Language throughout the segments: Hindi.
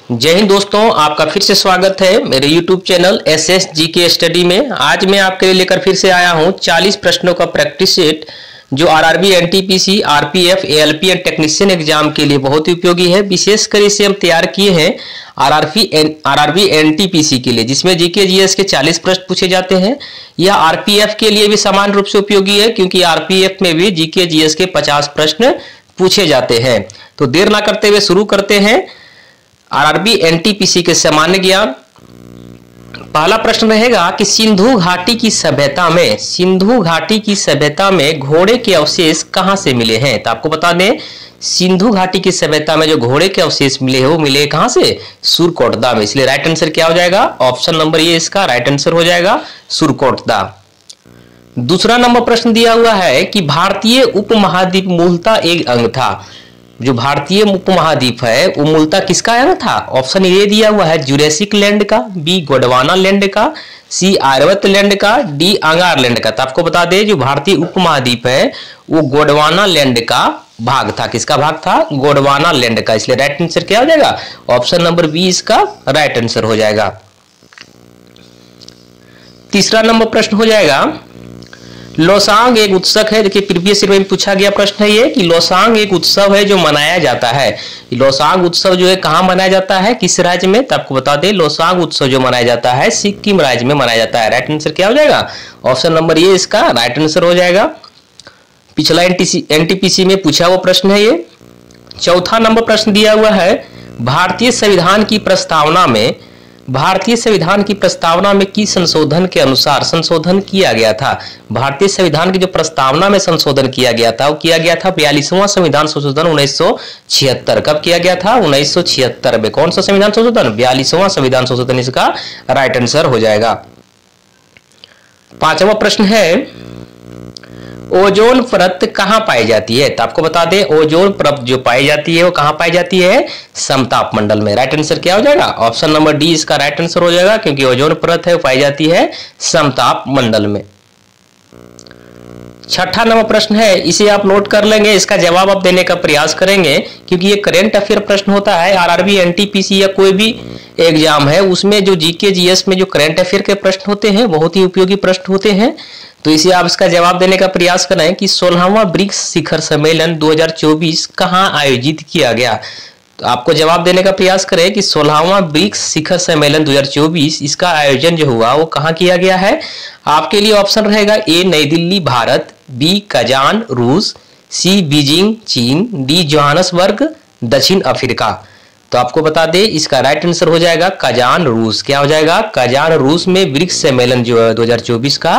जय हिंद दोस्तों, आपका फिर से स्वागत है मेरे YouTube चैनल SSGK स्टडी में। आज मैं आपके लिए लेकर फिर से आया हूं 40 प्रश्नों का प्रैक्टिस सेट जो RRB, NTPC, RPF, ALP and technician exam के लिए बहुत ही उपयोगी है। विशेषकर इसे हम तैयार किए हैं आरआरबी एनटीपीसी के लिए, जिसमें जीके जीएस के 40 प्रश्न पूछे जाते हैं। यह आरपीएफ के लिए भी समान रूप से उपयोगी है, क्योंकि आरपीएफ में भी जीके जीएस के 50 प्रश्न पूछे जाते हैं। तो देर ना करते हुए शुरू करते हैं आरआरबी एनटीपीसी के सामान्य ज्ञान। पहला प्रश्न रहेगा कि सिंधु घाटी की सभ्यता में घोड़े के अवशेष कहां से मिले हैं। तो आपको बता दें, सिंधु घाटी की सभ्यता में जो घोड़े के अवशेष मिले हैं वो मिले कहां से? सुरकोटदा में। इसलिए राइट आंसर क्या हो जाएगा? ऑप्शन नंबर ए इसका राइट आंसर हो जाएगा, सुरकोटदा। दूसरा नंबर प्रश्न दिया हुआ है कि भारतीय उपमहाद्वीप मूलतः एक अंग था। जो भारतीय उपमहाद्वीप है वो मूलतः किसका अंग था? ऑप्शन ए दिया हुआ है जुरेसिक लैंड का, बी गोंडवाना लैंड का, सी आर्यवर्त लैंड का, डी अंगार लैंड का। तो आपको बता दें, जो भारतीय उपमहाद्वीप है वो गोंडवाना लैंड का भाग था। किसका भाग था? गोंडवाना लैंड का। इसलिए राइट आंसर क्या हो जाएगा? ऑप्शन नंबर बी इसका राइट आंसर हो जाएगा। तीसरा नंबर प्रश्न हो जाएगा, लोसांग एक उत्सव है। देखिए प्रीवियस ईयर में पूछा गया प्रश्न है ये कि लोसांग एक उत्सव है जो मनाया जाता है। लोसांग उत्सव जो है कहां मनाया जाता है, किस राज्य में? तो आपको बता दें, लोसांग उत्सव जो मनाया जाता है सिक्किम राज्य में मनाया जाता है। राइट आंसर क्या हो जाएगा? ऑप्शन नंबर ये इसका राइट आंसर हो जाएगा। पिछला एनटीपीसी में पूछा हुआ प्रश्न है ये। चौथा नंबर प्रश्न दिया हुआ है, भारतीय संविधान की प्रस्तावना में की संशोधन के अनुसार संशोधन किया गया था। भारतीय संविधान की जो प्रस्तावना में संशोधन किया गया था वो किया गया था 42वां संविधान संशोधन 1976। कब किया गया था? 1976 में। कौन सा संविधान संशोधन? 42वां संविधान संशोधन इसका राइट आंसर हो जाएगा। पांचवा प्रश्न है, ओजोन परत कहां पाई जाती है? तो आपको बता दें, ओजोन परत जो पाई जाती है वो कहां पाई जाती है? समताप मंडल में। राइट आंसर क्या हो जाएगा? ऑप्शन नंबर डी इसका राइट आंसर हो जाएगा, क्योंकि ओजोन परत है वो पाई जाती है समताप मंडल में। छठा नंबर प्रश्न है, इसे आप नोट कर लेंगे, इसका जवाब आप देने का प्रयास करेंगे, क्योंकि ये करंट अफेयर प्रश्न होता है। आरआरबी, एनटीपीसी या कोई भी एग्जाम है उसमें जो जीके जीएस में जो करंट अफेयर के प्रश्न होते हैं बहुत ही उपयोगी प्रश्न होते हैं। तो इसे आप इसका जवाब देने का प्रयास करें कि 16वां ब्रिक्स शिखर सम्मेलन 2024 कहां आयोजित किया गया। तो आपको जवाब देने का प्रयास करें कि 16वां ब्रिक्स शिखर सम्मेलन 2024 इसका आयोजन जो हुआ वो कहां किया गया है। आपके लिए ऑप्शन रहेगा ए नई दिल्ली भारत, बी कजान रूस, सी बीजिंग चीन, डी जोहान्सबर्ग दक्षिण अफ्रीका। तो आपको बता दें, इसका राइट आंसर हो जाएगा कजान रूस। क्या हो जाएगा? कजान रूस में ब्रिक्स सम्मेलन जो है 2024 का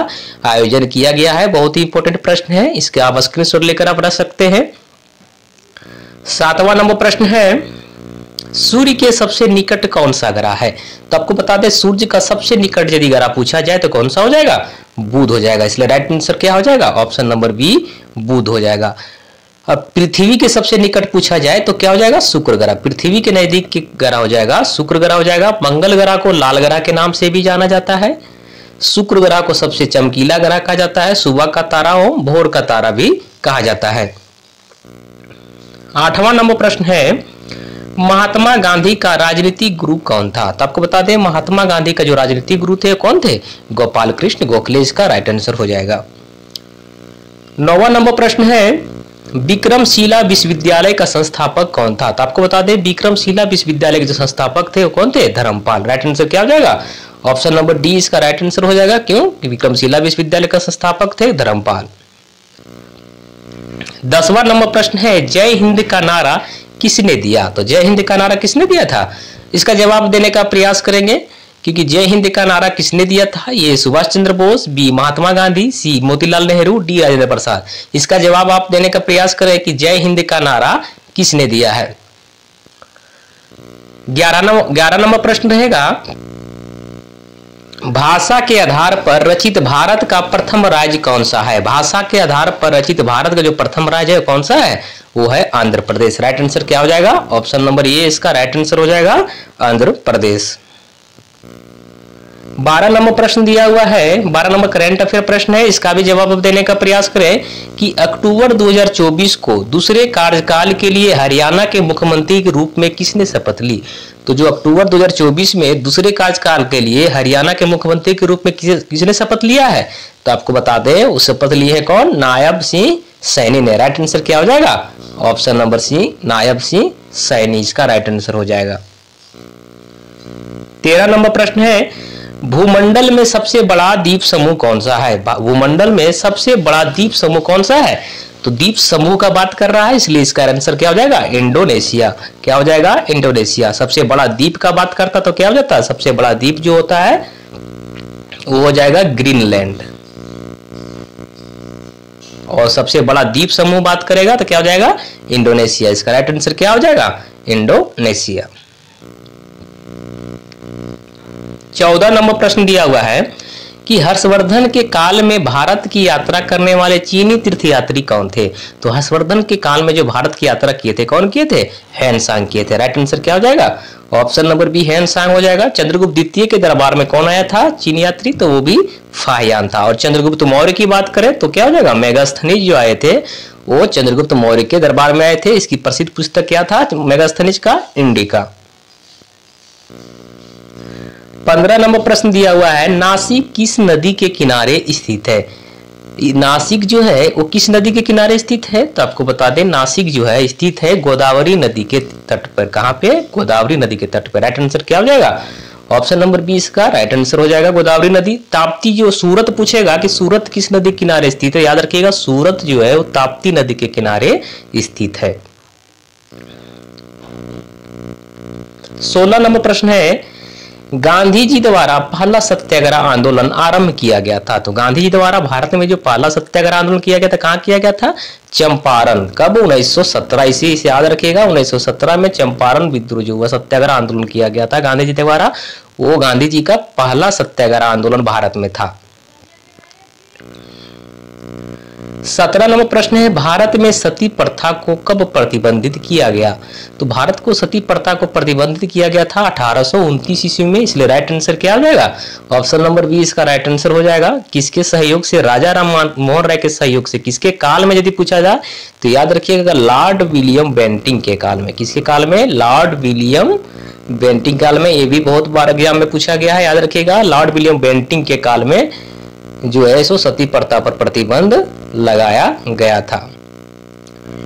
आयोजन किया गया है। बहुत ही इंपॉर्टेंट प्रश्न है, इसके आप स्क्रीनशॉट लेकर आप रख सकते हैं। सातवां नंबर प्रश्न है, सूर्य के सबसे निकट कौन सा ग्रह है? तो आपको बता दें, सूर्य का सबसे निकट यदि ग्रह पूछा जाए तो कौन सा हो जाएगा? बुध हो जाएगा। इसलिए राइट आंसर क्या हो जाएगा? ऑप्शन नंबर बी बुध हो जाएगा। अब पृथ्वी के सबसे निकट पूछा जाए तो क्या हो जाएगा? शुक्र ग्रह। पृथ्वी के नजदीक के ग्रह हो जाएगा शुक्र ग्रह हो जाएगा। मंगल ग्रह को लाल ग्रह के नाम से भी जाना जाता है। शुक्र ग्रह को सबसे चमकीला ग्रह कहा जाता है। सुबह का तारा और भोर का तारा भी कहा जाता है। आठवां नंबर प्रश्न है, महात्मा गांधी का राजनीतिक गुरु कौन था? तो आपको बता दें, महात्मा गांधी का जो राजनीतिक गुरु थे कौन थे? गोपाल कृष्ण गोखले। इसका राइट आंसर हो जाएगा। नौवां नंबर प्रश्न है, विक्रमशिला विश्वविद्यालय का संस्थापक कौन था? तो आपको बता दें, विक्रमशिला विश्वविद्यालय के जो संस्थापक थे वो कौन थे? धर्मपाल। राइट आंसर क्या हो जाएगा? ऑप्शन नंबर डी इसका राइट आंसर हो जाएगा। क्यों? विक्रमशिला विश्वविद्यालय का संस्थापक थे धर्मपाल। 10वां नंबर प्रश्न है, जय हिंद का नारा किसने दिया? तो जय हिंद का नारा किसने दिया था? इसका जवाब देने का प्रयास करेंगे, क्योंकि जय हिंद का नारा किसने दिया था? ये सुभाष चंद्र बोस, बी महात्मा गांधी, सी मोतीलाल नेहरू, डी राजेंद्र प्रसाद। इसका जवाब आप देने का प्रयास करें कि जय हिंद का नारा किसने दिया है। 11 नंबर प्रश्न रहेगा, भाषा के आधार पर रचित भारत का प्रथम राज्य कौन सा है? भाषा के आधार पर रचित भारत का जो प्रथम राज्य है कौन सा है? वो है आंध्र प्रदेश। राइट आंसर क्या हो जाएगा? ऑप्शन नंबर ए इसका राइट आंसर हो जाएगा, आंध्र प्रदेश। 12 नंबर प्रश्न दिया हुआ है, 12 नंबर करंट अफेयर प्रश्न है, इसका भी जवाब आप देने का प्रयास करें कि अक्टूबर 2024 को दूसरे कार्यकाल के लिए हरियाणा के मुख्यमंत्री के रूप में किसने शपथ ली। तो जो अक्टूबर 2024 में दूसरे कार्यकाल के लिए हरियाणा के मुख्यमंत्री के रूप में किसने शपथ लिया है, तो आपको बता दें वो शपथ ली है कौन, नायब सिंह सैनी ने। राइट आंसर क्या हो जाएगा, ऑप्शन नंबर सी नायब सिंह सैनी इसका राइट आंसर हो जाएगा। 13 नंबर प्रश्न है, भूमंडल में सबसे बड़ा द्वीप समूह कौन सा है। भूमंडल में सबसे बड़ा द्वीप समूह कौन सा है, तो द्वीप समूह का बात कर रहा है, इसलिए इसका आंसर क्या हो जाएगा, इंडोनेशिया। क्या हो जाएगा, इंडोनेशिया। सबसे बड़ा द्वीप का बात करता तो क्या हो जाता है, सबसे बड़ा द्वीप जो होता है वो हो जाएगा ग्रीनलैंड। और सबसे बड़ा द्वीप समूह बात करेगा तो क्या हो जाएगा, इंडोनेशिया। इसका राइट आंसर क्या हो जाएगा, इंडोनेशिया। 14 नंबर प्रश्न दिया हुआ है कि हर्षवर्धन के काल में भारत की यात्रा करने वाले चीनी तीर्थयात्री कौन थे। तो हर्षवर्धन के काल में जो भारत की यात्रा किए थे, कौन किए थे, हैनसांग किए थे। राइट आंसर क्या हो जाएगा, ऑप्शन नंबर बी हैनसांग हो जाएगा। चंद्रगुप्त द्वितीय के दरबार में कौन आया था चीनी यात्री, तो वो भी फाहियान था। और चंद्रगुप्त मौर्य की बात करें तो क्या हो जाएगा, मेगास्थनीज जो आए थे वो चंद्रगुप्त मौर्य के दरबार में आए थे। इसकी प्रसिद्ध पुस्तक क्या था मेगास्थनीज का, इंडिका। 15 नंबर प्रश्न दिया हुआ है, नासिक किस नदी के किनारे स्थित है। नासिक जो है वो किस नदी के किनारे स्थित है, तो आपको बता दें नासिक जो है स्थित है गोदावरी नदी के तट पर। कहां पे, गोदावरी नदी के तट पर। राइट आंसर क्या हो जाएगा, ऑप्शन नंबर 20 का राइट आंसर हो जाएगा गोदावरी नदी। ताप्ती जो सूरत पूछेगा कि सूरत किस नदी के किनारे स्थित है, याद रखिएगा सूरत जो है वो ताप्ती नदी के किनारे स्थित है। 16 नंबर प्रश्न है, गांधी जी द्वारा पहला सत्याग्रह आंदोलन आरंभ किया गया था। तो गांधी जी द्वारा भारत में जो पहला सत्याग्रह आंदोलन किया गया था, कहां किया गया था, चंपारण। कब, 1917। इसे याद रखिएगा 1917 में चंपारण विद्रोह जो हुआ सत्याग्रह आंदोलन किया गया था गांधी जी द्वारा, वो गांधी जी का पहला सत्याग्रह आंदोलन भारत में था। 17 नंबर प्रश्न है, भारत में सती प्रथा को कब प्रतिबंधित किया गया। तो भारत को सती प्रथा को प्रतिबंधित किया गया था 1829 ईस्वी में। इसलिए राइट आंसर क्या हो जाएगा, ऑप्शन नंबर 20 का राइट आंसर हो जाएगा। किसके सहयोग से, राजा राम मोहन राय के सहयोग से। किसके काल में यदि पूछा जाए तो याद रखिएगा लॉर्ड विलियम बेंटिंक के काल में। किसके काल में, लॉर्ड विलियम बेंटिंक काल में। ये भी बहुत बार एग्जाम में पूछा गया है, याद रखिएगा लॉर्ड विलियम बेंटिंक के काल में जो है सो सती प्रथा पर प्रतिबंध लगाया गया था।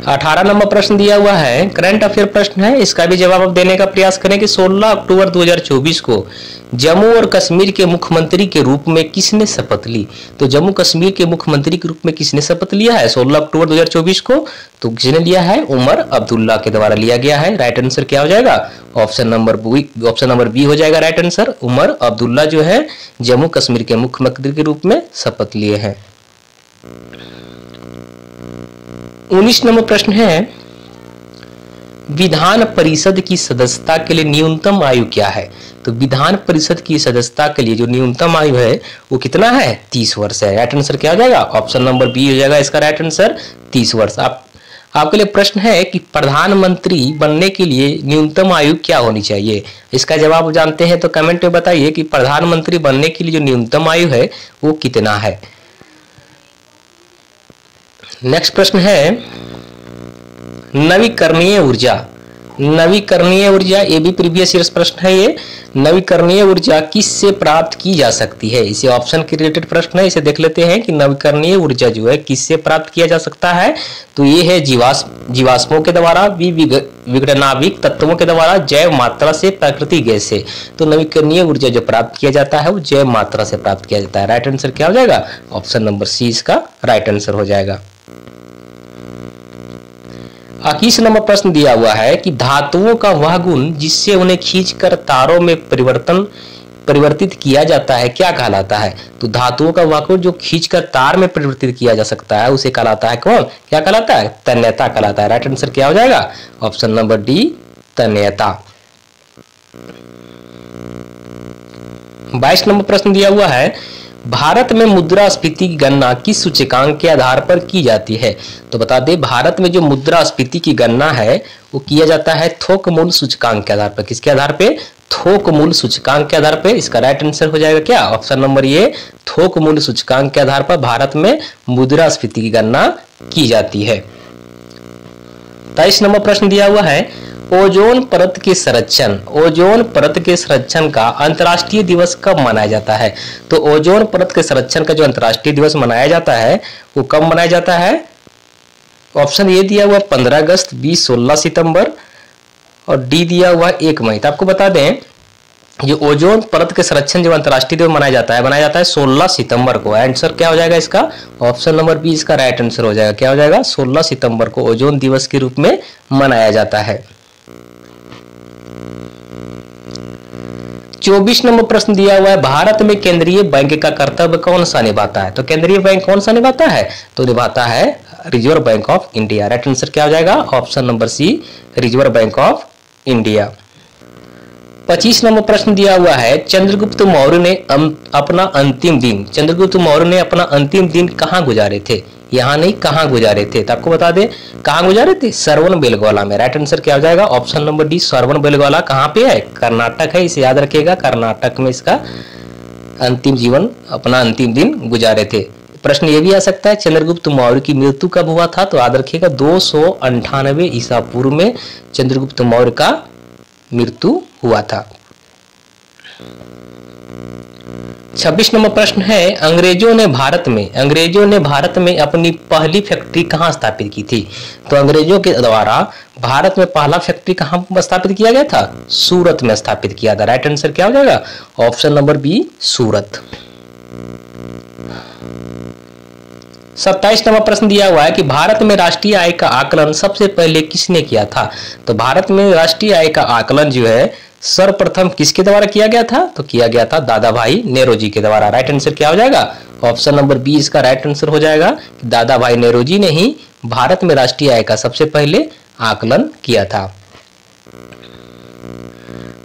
18 नंबर प्रश्न दिया हुआ है, करंट अफेयर प्रश्न है, इसका भी जवाब आप देने का प्रयास करें कि 16 अक्टूबर 2024 को जम्मू और कश्मीर के मुख्यमंत्री के रूप में किसने शपथ ली। तो जम्मू कश्मीर के मुख्यमंत्री के रूप में किसने शपथ लिया है 16 अक्टूबर 2024 को, तो किसने लिया है, उमर अब्दुल्ला के द्वारा लिया गया है। राइट आंसर क्या हो जाएगा, ऑप्शन नंबर बी हो जाएगा राइट आंसर। उमर अब्दुल्ला जो है जम्मू कश्मीर के मुख्यमंत्री के रूप में शपथ लिए हैं। 19 नंबर प्रश्न है, विधान परिषद की सदस्यता के लिए न्यूनतम आयु क्या है। तो विधान परिषद की सदस्यता के लिए जो न्यूनतम आयु है वो कितना है, 30 वर्ष है। राइट आंसर क्या हो जाएगा, ऑप्शन नंबर बी हो जाएगा इसका राइट आंसर, 30 वर्ष। आपके लिए प्रश्न है कि प्रधानमंत्री बनने के लिए न्यूनतम आयु क्या होनी चाहिए। इसका जवाब जानते हैं तो कमेंट में बताइए कि प्रधानमंत्री बनने के लिए जो न्यूनतम आयु है वो कितना है। नेक्स्ट प्रश्न है, नवीकरणीय ऊर्जा। नवीकरणीय ऊर्जा, ये भी प्रीवियस ईयर प्रश्न है। ये नवीकरणीय ऊर्जा किससे प्राप्त की जा सकती है, इसे ऑप्शन के रिलेटेड प्रश्न है। इसे देख लेते हैं कि नवीकरणीय ऊर्जा जो है किससे प्राप्त किया जा सकता है। तो ये है जीवाश्मों के द्वारा, विघटनाविक तत्वों के द्वारा, जैव मात्रा से, प्राकृतिक गैस से। तो नवीकरणीय ऊर्जा जो प्राप्त किया जाता है वो जैव मात्रा से प्राप्त किया जाता है। राइट आंसर क्या हो जाएगा, ऑप्शन नंबर सी इसका राइट आंसर हो जाएगा। 21 नंबर प्रश्न दिया हुआ है कि धातुओं का वह गुण जिससे उन्हें खींचकर तारों में परिवर्तित किया जाता है क्या कहलाता है। तो धातुओं का वह गुण जो खींचकर तार में परिवर्तित किया जा सकता है उसे कहलाता है कौन, क्या कहलाता है, तन्यता कहलाता है। राइट आंसर क्या हो जाएगा, ऑप्शन नंबर डी तन्यता। 22 नंबर प्रश्न दिया हुआ है, भारत में मुद्रास्फीति की गणना किस सूचकांक के आधार पर की जाती है? तो बता दें, भारत में जो मुद्रास्फीति की गणना है वो किया जाता है थोक मूल्य सूचकांक के आधार पर। किसके आधार पे? थोक मूल्य सूचकांक के आधार पर। इसका राइट आंसर हो जाएगा क्या? ऑप्शन नंबर ए, थोक मूल्य सूचकांक के आधार पर भारत में मुद्रास्फीति की गणना की जाती है। 23 नंबर प्रश्न दिया हुआ है, ओजोन परत के संरक्षण का अंतर्राष्ट्रीय दिवस कब मनाया जाता है? तो ओजोन परत के संरक्षण का जो अंतर्राष्ट्रीय दिवस मनाया जाता है वो कब मनाया जाता है? ऑप्शन ए दिया हुआ 15 अगस्त, बी 16 सितंबर और डी दिया हुआ 1 मई। तो आपको बता दें, जो ओजोन परत के संरक्षण जो अंतर्राष्ट्रीय दिवस मनाया जाता है 16 सितंबर को। आंसर क्या हो जाएगा इसका? ऑप्शन नंबर बी इसका राइट आंसर हो जाएगा। क्या हो जाएगा? 16 सितंबर को ओजोन दिवस के रूप में मनाया जाता है। 24 नंबर प्रश्न दिया हुआ है, भारत में केंद्रीय बैंक का कर्तव्य कौन सा निभाता है? तो केंद्रीय बैंक कौन सा निभाता है? तो निभाता है reserve bank of India. Right answer क्या हो जाएगा? Option number C, reserve bank of India. 25 number प्रश्न दिया हुआ है, चंद्रगुप्त मौर्य ने अपना अंतिम दिन कहां गुजारे थे? यहां नहीं, कहां गुजारे थे? तो आपको बता दें, कहां गुजारे थे? सरवन बेलगोला में। राइट आंसर क्या हो जाएगा? Option number D, Shravanabelagola कहां पे है? कर्नाटक है, इसे याद रखिएगा। कर्नाटक में इसका अपना अंतिम दिन गुजारे थे। प्रश्न ये भी आ सकता है, चंद्रगुप्त मौर्य की मृत्यु कब हुआ था? तो याद रखिएगा 298 ईसा पूर्व में चंद्रगुप्त मौर्य का मृत्यु हुआ था। 26 नंबर प्रश्न है, अंग्रेजों ने भारत में अपनी पहली फैक्ट्री कहां स्थापित की थी? तो अंग्रेजों के द्वारा भारत में पहला फैक्ट्री कहां स्थापित किया गया था? सूरत में स्थापित किया था। राइट आंसर क्या हो जाएगा? ऑप्शन नंबर बी, सूरत। 27 नंबर प्रश्न दिया हुआ है कि भारत में राष्ट्रीय आय का आकलन सबसे पहले किसने किया था? तो भारत में राष्ट्रीय आय का आकलन जो है सर्वप्रथम किसके द्वारा किया गया था? तो किया गया था दादा भाई नेहरू के द्वारा। राइट आंसर क्या हो जाएगा? ऑप्शन नंबर बी इसका राइट आंसर हो जाएगा। दादा भाई नेहरू ने ही भारत में राष्ट्रीय आय का सबसे पहले आकलन किया था।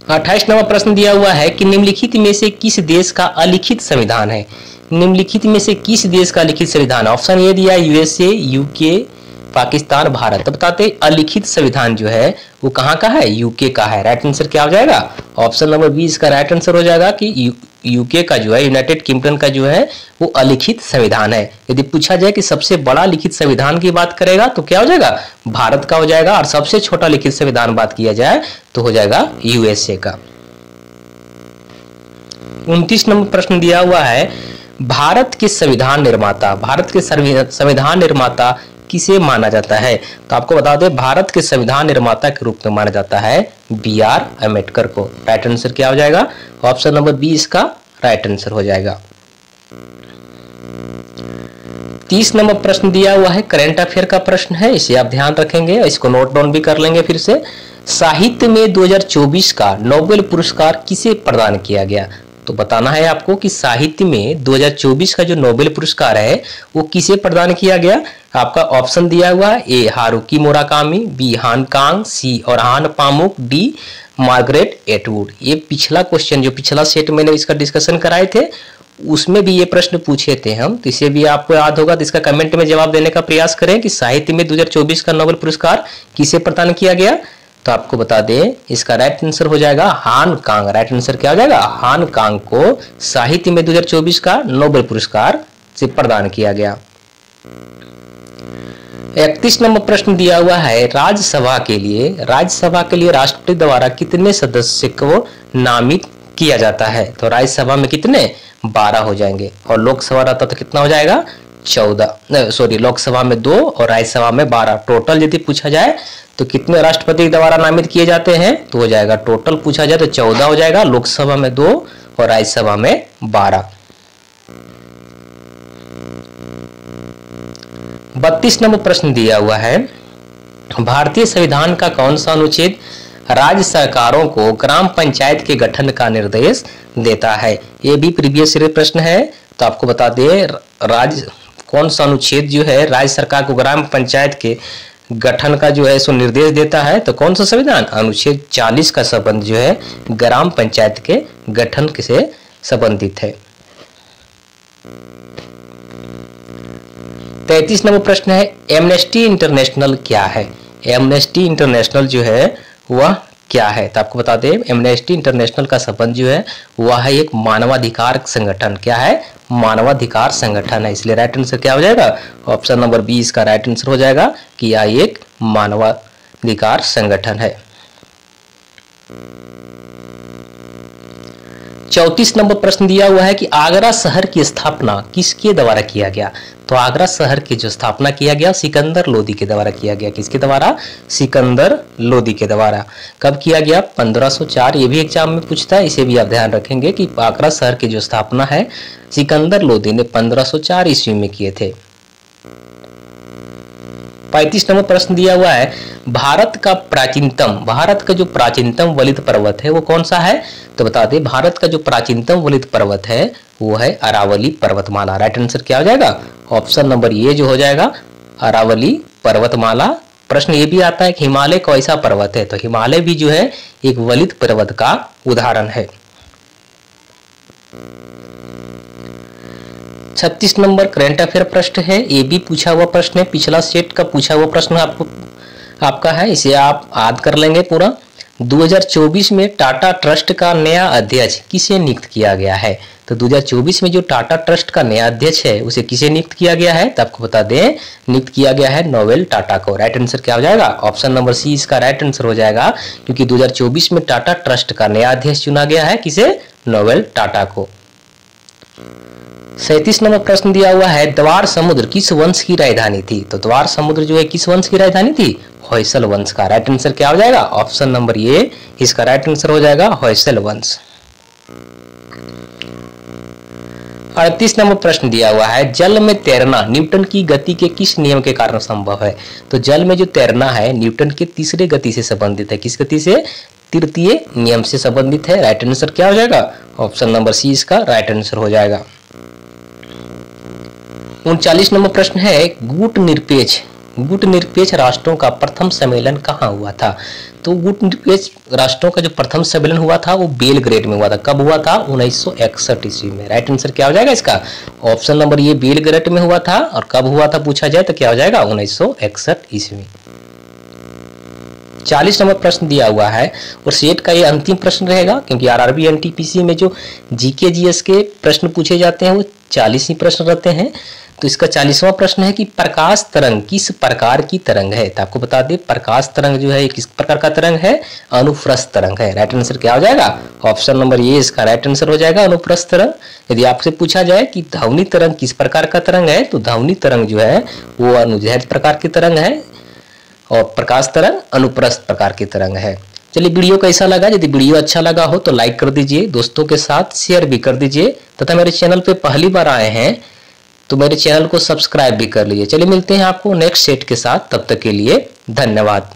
28 नंबर प्रश्न दिया हुआ है कि निम्नलिखित में से किस देश का अलिखित संविधान है? निम्नलिखित में से किस देश का लिखित संविधान? ऑप्शन ए दिया यूएसए, यूके, पाकिस्तान, भारत। तो बताते अलिखित संविधान जो है वो कहाँ का है? यूके का है। राइट आंसर क्या हो जाएगा? ऑप्शन नंबर बी इसका राइट आंसर हो जाएगा कि यूके का जो है, यूनाइटेड किंगडम का जो है वो अलिखित संविधान है। यदि पूछा जाए कि सबसे बड़ा लिखित संविधान की बात करेगा तो क्या हो जाएगा? भारत का हो जाएगा। और सबसे छोटा लिखित संविधान बात किया जाए तो हो जाएगा यूएसए का। 29 नंबर प्रश्न दिया हुआ है, भारत के संविधान निर्माता किसे माना जाता है? तो आपको बता दें, भारत के संविधान निर्माता के रूप में माना जाता है BR अम्बेडकर को। राइट आंसर क्या हो जाएगा? ऑप्शन नंबर बी इसका राइट आंसर हो जाएगा। 30 नंबर प्रश्न दिया हुआ है, करंट अफेयर का प्रश्न है, इसे आप ध्यान रखेंगे, इसको नोट डाउन भी कर लेंगे फिर से। साहित्य में 2024 का नोबेल पुरस्कार किसे प्रदान किया गया? तो बताना है आपको कि साहित्य में 2024 का जो नोबेल पुरस्कार है वो किसे प्रदान किया गया। आपका ऑप्शन दिया हुआ है, ए हारुकी मुराकामी, बी हान कांग, सी और हान पामुक, डी मार्गरेट एटवुड। ये पिछला क्वेश्चन जो पिछला सेट मैंने इसका डिस्कशन कराए थे उसमें भी ये प्रश्न पूछे थे हम, तो इसे भी आपको याद होगा। तो इसका कमेंट में जवाब देने का प्रयास करें कि साहित्य में 2024 का नोबेल पुरस्कार किसे प्रदान किया गया। तो आपको बता दें इसका राइट आंसर हो जाएगा हान कांग। राइट आंसर क्या हो जाएगा? हान कांग को साहित्य में 2024 का नोबेल पुरस्कार से प्रदान किया गया। 31 नंबर प्रश्न दिया हुआ है, राज्यसभा के लिए राष्ट्रपति द्वारा कितने सदस्य को नामित किया जाता है? तो राज्यसभा में कितने? 12 हो जाएंगे। और लोकसभा रहता तो कितना हो जाएगा? 14। लोकसभा में 2 और राज्यसभा में 12। टोटल यदि पूछा जाए तो कितने राष्ट्रपति द्वारा नामित किए जाते हैं? तो हो जाएगा टोटल पूछा जाए तो 14 हो जाएगा। लोकसभा में 2 और राज्यसभा में 12। 32 नंबर प्रश्न दिया हुआ है, भारतीय संविधान का कौन सा अनुच्छेद राज्य सरकारों को ग्राम पंचायत के गठन का निर्देश देता है? ये भी प्रीवियस ईयर प्रश्न है। तो आपको बता दें कौन सा अनुच्छेद जो है राज्य सरकार को ग्राम पंचायत के गठन का जो है सो निर्देश देता है। तो कौन सा संविधान? अनुच्छेद 40 का संबंध जो है ग्राम पंचायत के गठन से संबंधित है। 33 नंबर प्रश्न है, एमनेस्टी इंटरनेशनल क्या है? एमनेस्टी इंटरनेशनल जो है वह क्या है? तो आपको बता दें, एमनेस्टी इंटरनेशनल का संबंध जो है वह है एक मानवाधिकार संगठन। क्या है? मानवाधिकार संगठन है। इसलिए राइट आंसर क्या हो जाएगा? ऑप्शन नंबर बी इसका राइट आंसर हो जाएगा कि यह एक मानवाधिकार संगठन है। 34 नंबर प्रश्न दिया हुआ है कि आगरा शहर की स्थापना किसके द्वारा किया गया? तो आगरा शहर की जो स्थापना किया गया सिकंदर लोदी के द्वारा किया गया। किसके द्वारा? सिकंदर लोदी के द्वारा। कब किया गया? 1504। ये भी एग्जाम में पूछता है, इसे भी आप ध्यान रखेंगे कि आगरा शहर की जो स्थापना है सिकंदर लोदी ने 1504 ईस्वी में किए थे। 35 नंबर प्रश्न दिया हुआ है, भारत का जो प्राचीनतम वलित पर्वत है वो कौन सा है? तो बता दें, भारत का जो प्राचीनतम वलित पर्वत है वो है अरावली पर्वतमाला। राइट आंसर क्या हो जाएगा? ऑप्शन नंबर ये जो हो जाएगा अरावली पर्वतमाला। प्रश्न ये भी आता है कि हिमालय कैसा पर्वत है? तो हिमालय भी जो है एक वलित पर्वत का उदाहरण है। 36 नंबर करंट अफेयर प्रश्न है, ये भी पूछा हुआ प्रश्न है, पिछला सेट का पूछा हुआ प्रश्न आपका है, इसे आप याद कर लेंगे पूरा। 2024 में टाटा ट्रस्ट का नया अध्यक्ष किसे नियुक्त किया गया है? तो 2024 में जो टाटा ट्रस्ट का नया अध्यक्ष है उसे किसे नियुक्त किया गया है? तो आपको बता दें, नियुक्त किया गया है नोवेल टाटा को। राइट आंसर क्या हो जाएगा? ऑप्शन नंबर सी इसका राइट आंसर हो जाएगा, क्योंकि 2024 में टाटा ट्रस्ट का नया अध्यक्ष चुना गया है। किसे? नोवेल टाटा को। 37 नंबर प्रश्न दिया हुआ है, द्वार समुद्र किस वंश की राजधानी थी? तो द्वार समुद्र जो है किस वंश की राजधानी थी? होयसल वंश का। राइट आंसर क्या हो जाएगा? ऑप्शन नंबर ये इसका राइट आंसर हो जाएगा होयसल वंश। 38 नंबर प्रश्न दिया हुआ है, जल में तैरना न्यूटन की गति के किस नियम के कारण संभव है? तो जल में जो तैरना है न्यूटन के तीसरे गति से संबंधित है। किस गति से? तृतीय नियम से संबंधित है। राइट आंसर क्या हो जाएगा? ऑप्शन नंबर सी इसका राइट आंसर हो जाएगा। 39 नंबर प्रश्न है, गुट निरपेक्ष राष्ट्रों का प्रथम सम्मेलन कहाँ हुआ था? तो गुट निरपेक्ष राष्ट्रों का जो प्रथम सम्मेलन हुआ था वो बेलग्रेड में हुआ था। कब हुआ था? 1961 ईस्वी में। राइट आंसर क्या हो जाएगा इसका? ऑप्शन नंबर ये बेलग्रेड में हुआ था। और कब हुआ था पूछा जाए तो क्या हो जाएगा? 1961 ईस्वी। 40 नंबर प्रश्न दिया हुआ है और सेट का ये अंतिम प्रश्न रहेगा, क्योंकि आरआरबी एनटीपीसी में जो जीके जीएस के प्रश्न पूछे जाते हैं वो 40 ही प्रश्न रहते हैं। तो इसका 40वां प्रश्न है कि प्रकाश तरंग किस प्रकार की तरंग है? तो आपको बता दें, प्रकाश तरंग जो है किस प्रकार का तरंग है? अनुप्रस्थ तरंग है। राइट आंसर क्या हो जाएगा? ऑप्शन नंबर ये इसका राइट आंसर हो जाएगा अनुप्रस्थ तरंग। यदि आपसे पूछा जाए कि ध्वनि तरंग किस प्रकार का तरंग है, तो ध्वनि तरंग जो है वो अनुदैर्ध्य प्रकार की तरंग है और प्रकाश तरंग अनुप्रस्थ प्रकार की तरंग है। चलिए, वीडियो कैसा लगा? यदि वीडियो अच्छा लगा हो तो लाइक कर दीजिए, दोस्तों के साथ शेयर भी कर दीजिए, तथा मेरे चैनल पे पहली बार आए हैं तो मेरे चैनल को सब्सक्राइब भी कर लीजिए। चलिए, मिलते हैं आपको नेक्स्ट सेट के साथ, तब तक के लिए धन्यवाद।